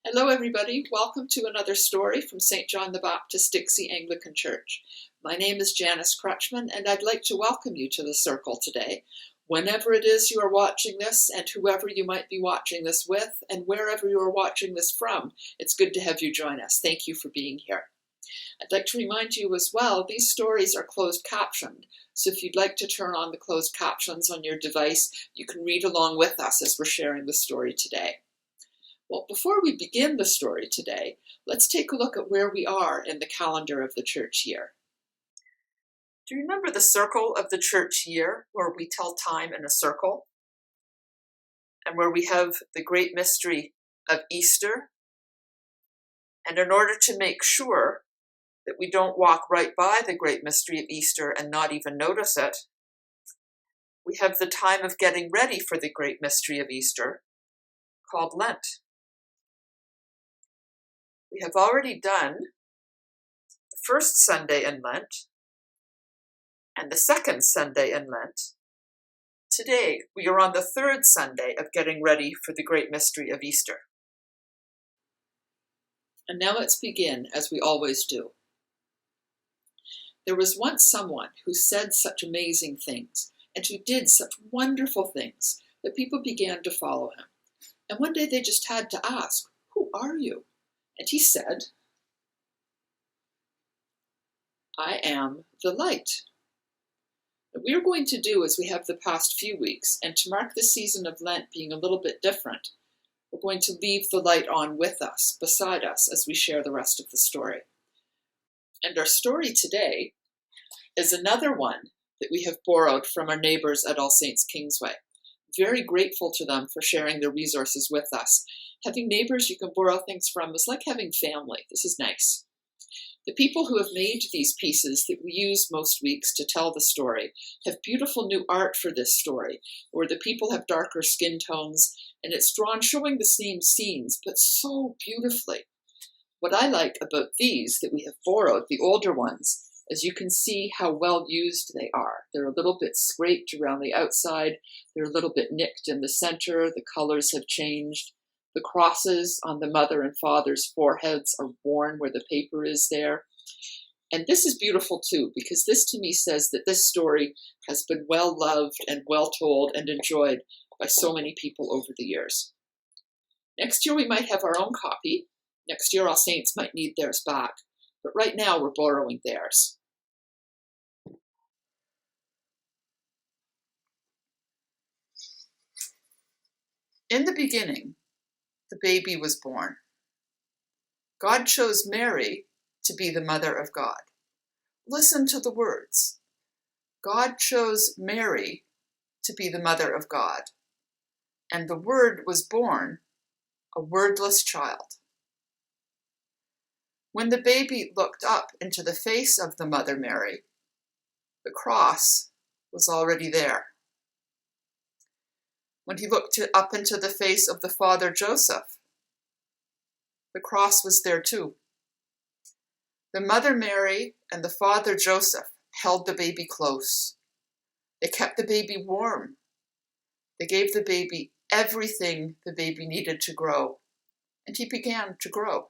Hello, everybody. Welcome to another story from St. John the Baptist Dixie Anglican Church. My name is Janice Crutchman, and I'd like to welcome you to the circle today. Whenever it is you are watching this, and whoever you might be watching this with, and wherever you are watching this from, it's good to have you join us. Thank you for being here. I'd like to remind you as well, these stories are closed captioned, so if you'd like to turn on the closed captions on your device, you can read along with us as we're sharing the story today. Well, before we begin the story today, let's take a look at where we are in the calendar of the church year. Do you remember the circle of the church year, where we tell time in a circle? And where we have the great mystery of Easter? And in order to make sure that we don't walk right by the great mystery of Easter and not even notice it, we have the time of getting ready for the great mystery of Easter, called Lent. We have already done the first Sunday in Lent and the second Sunday in Lent. Today, we are on the third Sunday of getting ready for the great mystery of Easter. And now let's begin, as we always do. There was once someone who said such amazing things and who did such wonderful things that people began to follow him. And one day they just had to ask, "Who are you?" And he said, "I am the light." What we are going to do as we have the past few weeks, and to mark the season of Lent being a little bit different, we're going to leave the light on with us, beside us, as we share the rest of the story. And our story today is another one that we have borrowed from our neighbors at All Saints Kingsway. Very grateful to them for sharing their resources with us. Having neighbors you can borrow things from is like having family. This is nice. The people who have made these pieces that we use most weeks to tell the story have beautiful new art for this story, where the people have darker skin tones, and it's drawn showing the same scenes, but so beautifully. What I like about these that we have borrowed, the older ones, is you can see how well used they are. They're a little bit scraped around the outside. They're a little bit nicked in the center. The colors have changed. The crosses on the mother and father's foreheads are worn where the paper is there. And this is beautiful too, because this to me says that this story has been well loved and well told and enjoyed by so many people over the years. Next year we might have our own copy. Next year All Saints might need theirs back. But right now we're borrowing theirs. In the beginning, the baby was born. God chose Mary to be the mother of God. Listen to the words. God chose Mary to be the mother of God, and the Word was born, a wordless child. When the baby looked up into the face of the Mother Mary, the cross was already there. When he looked up into the face of the Father Joseph, the cross was there too. The Mother Mary and the Father Joseph held the baby close. They kept the baby warm. They gave the baby everything the baby needed to grow, and he began to grow.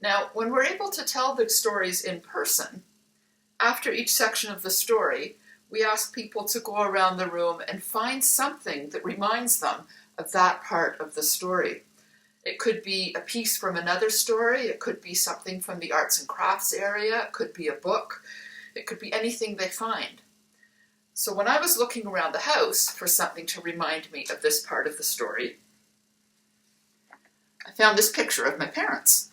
Now, when we're able to tell the stories in person, after each section of the story, we ask people to go around the room and find something that reminds them of that part of the story. It could be a piece from another story, it could be something from the arts and crafts area, it could be a book, it could be anything they find. So when I was looking around the house for something to remind me of this part of the story, I found this picture of my parents.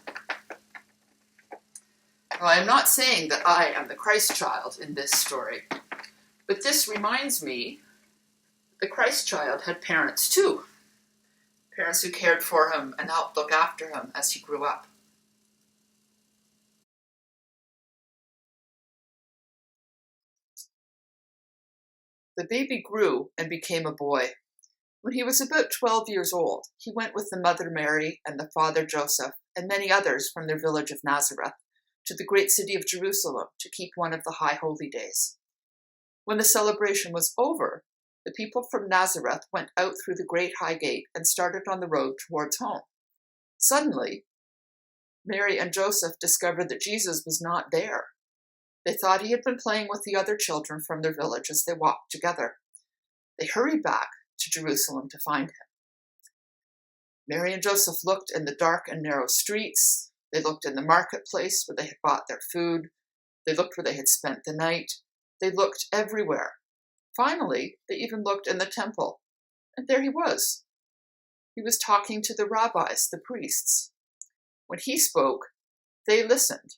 Now, I am not saying that I am the Christ child in this story, but this reminds me the Christ child had parents too. Parents who cared for him and helped look after him as he grew up. The baby grew and became a boy. When he was about 12 years old, he went with the Mother Mary and the Father Joseph and many others from their village of Nazareth to the great city of Jerusalem to keep one of the high holy days. When the celebration was over, the people from Nazareth went out through the great high gate and started on the road towards home. Suddenly, Mary and Joseph discovered that Jesus was not there. They thought he had been playing with the other children from their village as they walked together. They hurried back to Jerusalem to find him. Mary and Joseph looked in the dark and narrow streets. They looked in the marketplace where they had bought their food. They looked where they had spent the night. They looked everywhere. Finally, they even looked in the temple. And there he was. He was talking to the rabbis, the priests. When he spoke, they listened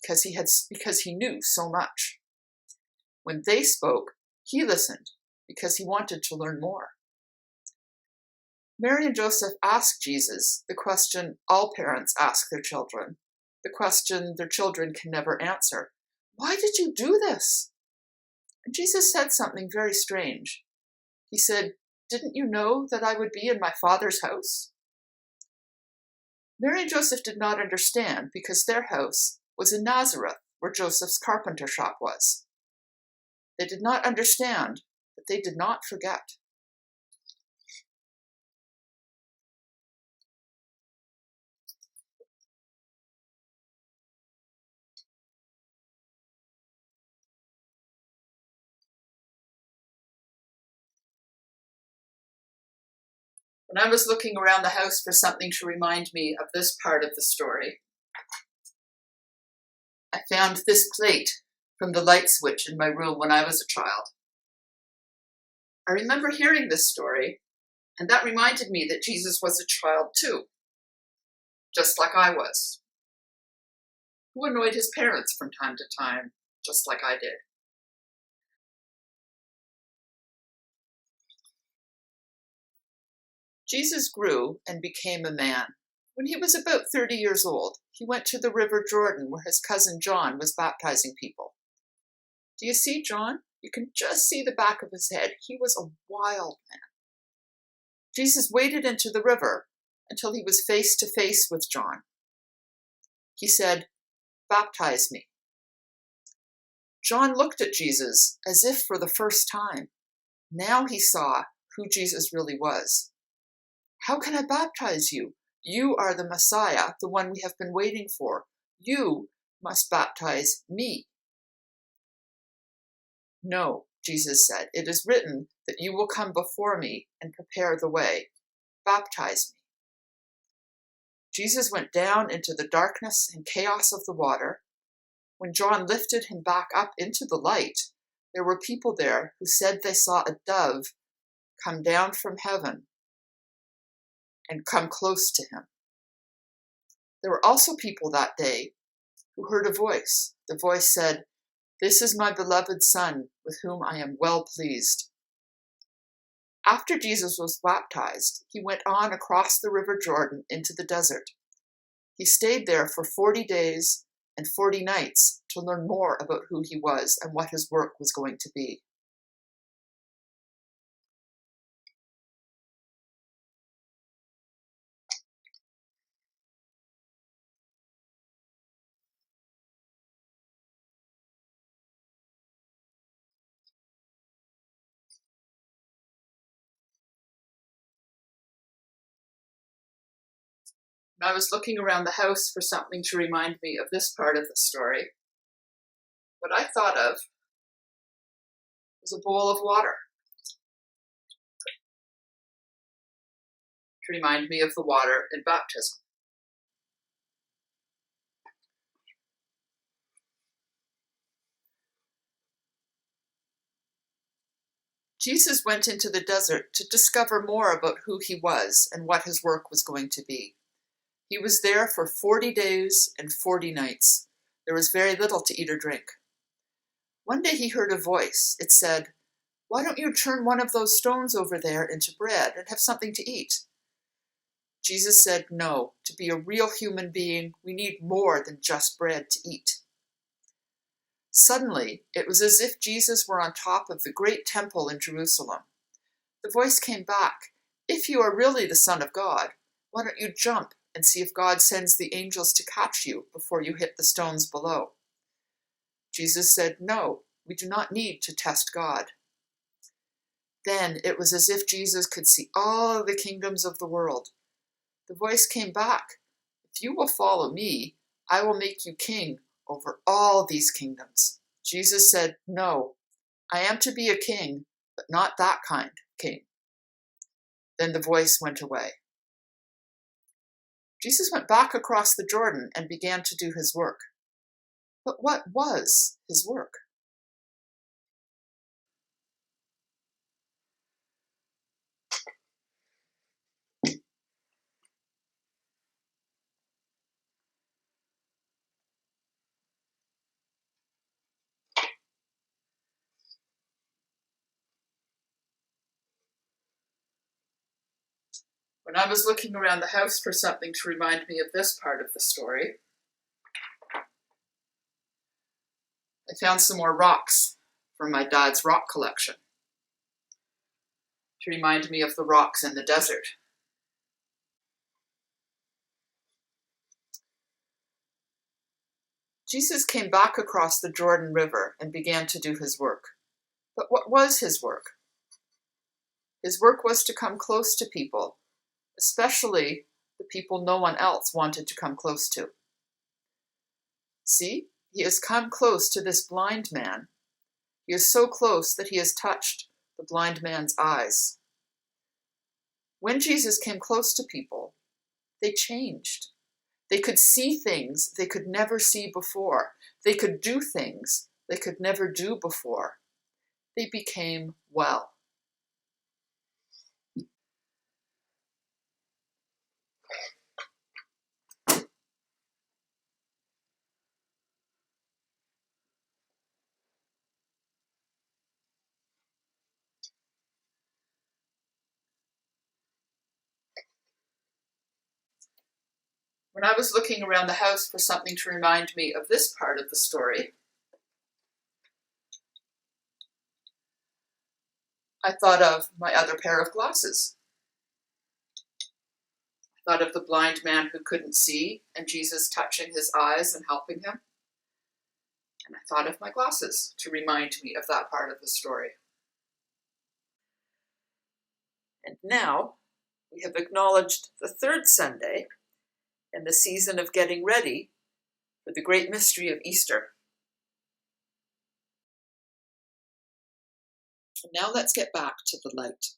because he knew so much. When they spoke, he listened because he wanted to learn more. Mary and Joseph asked Jesus the question all parents ask their children, the question their children can never answer. Why did you do this? And Jesus said something very strange. He said, "Didn't you know that I would be in my Father's house?" Mary and Joseph did not understand because their house was in Nazareth, where Joseph's carpenter shop was. They did not understand, but they did not forget. When I was looking around the house for something to remind me of this part of the story, I found this plate from the light switch in my room when I was a child. I remember hearing this story, and that reminded me that Jesus was a child too, just like I was, who annoyed his parents from time to time, just like I did. Jesus grew and became a man. When he was about 30 years old, he went to the River Jordan where his cousin John was baptizing people. Do you see John? You can just see the back of his head. He was a wild man. Jesus waded into the river until he was face to face with John. He said, "Baptize me." John looked at Jesus as if for the first time. Now he saw who Jesus really was. "How can I baptize you? You are the Messiah, the one we have been waiting for. You must baptize me." "No," Jesus said, "it is written that you will come before me and prepare the way. Baptize me." Jesus went down into the darkness and chaos of the water. When John lifted him back up into the light, there were people there who said they saw a dove come down from heaven and come close to him. There were also people that day who heard a voice. The voice said, "This is my beloved Son, with whom I am well pleased." After Jesus was baptized, he went on across the River Jordan into the desert. He stayed there for 40 days and 40 nights to learn more about who he was and what his work was going to be. I was looking around the house for something to remind me of this part of the story. What I thought of was a bowl of water to remind me of the water in baptism. Jesus went into the desert to discover more about who he was and what his work was going to be. He was there for 40 days and 40 nights. There was very little to eat or drink. One day he heard a voice. It said, "Why don't you turn one of those stones over there into bread and have something to eat?" Jesus said, "No, to be a real human being, we need more than just bread to eat." Suddenly, it was as if Jesus were on top of the great temple in Jerusalem. The voice came back, "If you are really the Son of God, why don't you jump and see if God sends the angels to catch you before you hit the stones below. Jesus said, "No, we do not need to test God." Then it was as if Jesus could see all the kingdoms of the world. The voice came back, "If you will follow me, I will make you king over all these kingdoms." Jesus said, "No, I am to be a king, but not that kind of king." Then the voice went away. Jesus went back across the Jordan and began to do his work. But what was his work? When I was looking around the house for something to remind me of this part of the story, I found some more rocks from my dad's rock collection to remind me of the rocks in the desert. Jesus came back across the Jordan River and began to do his work. But what was his work? His work was to come close to people, especially the people no one else wanted to come close to. See, he has come close to this blind man. He is so close that he has touched the blind man's eyes. When Jesus came close to people, they changed. They could see things they could never see before. They could do things they could never do before. They became well. When I was looking around the house for something to remind me of this part of the story, I thought of my other pair of glasses. I thought of the blind man who couldn't see and Jesus touching his eyes and helping him. And I thought of my glasses to remind me of that part of the story. And now we have acknowledged the third Sunday in the season of getting ready for the great mystery of Easter. And now let's get back to the light.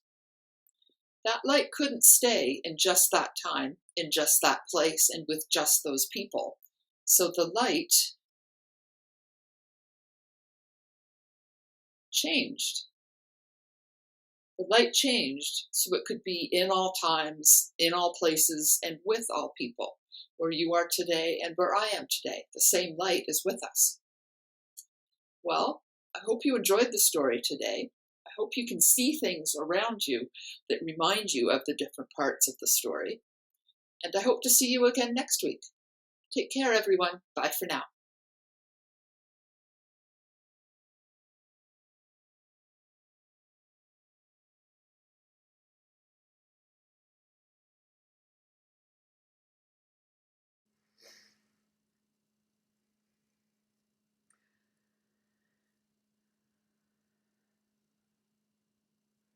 That light couldn't stay in just that time, in just that place, and with just those people. So the light changed. The light changed so it could be in all times, in all places, and with all people. Where you are today and where I am today, the same light is with us. Well, I hope you enjoyed the story today. I hope you can see things around you that remind you of the different parts of the story. And I hope to see you again next week. Take care, everyone. Bye for now.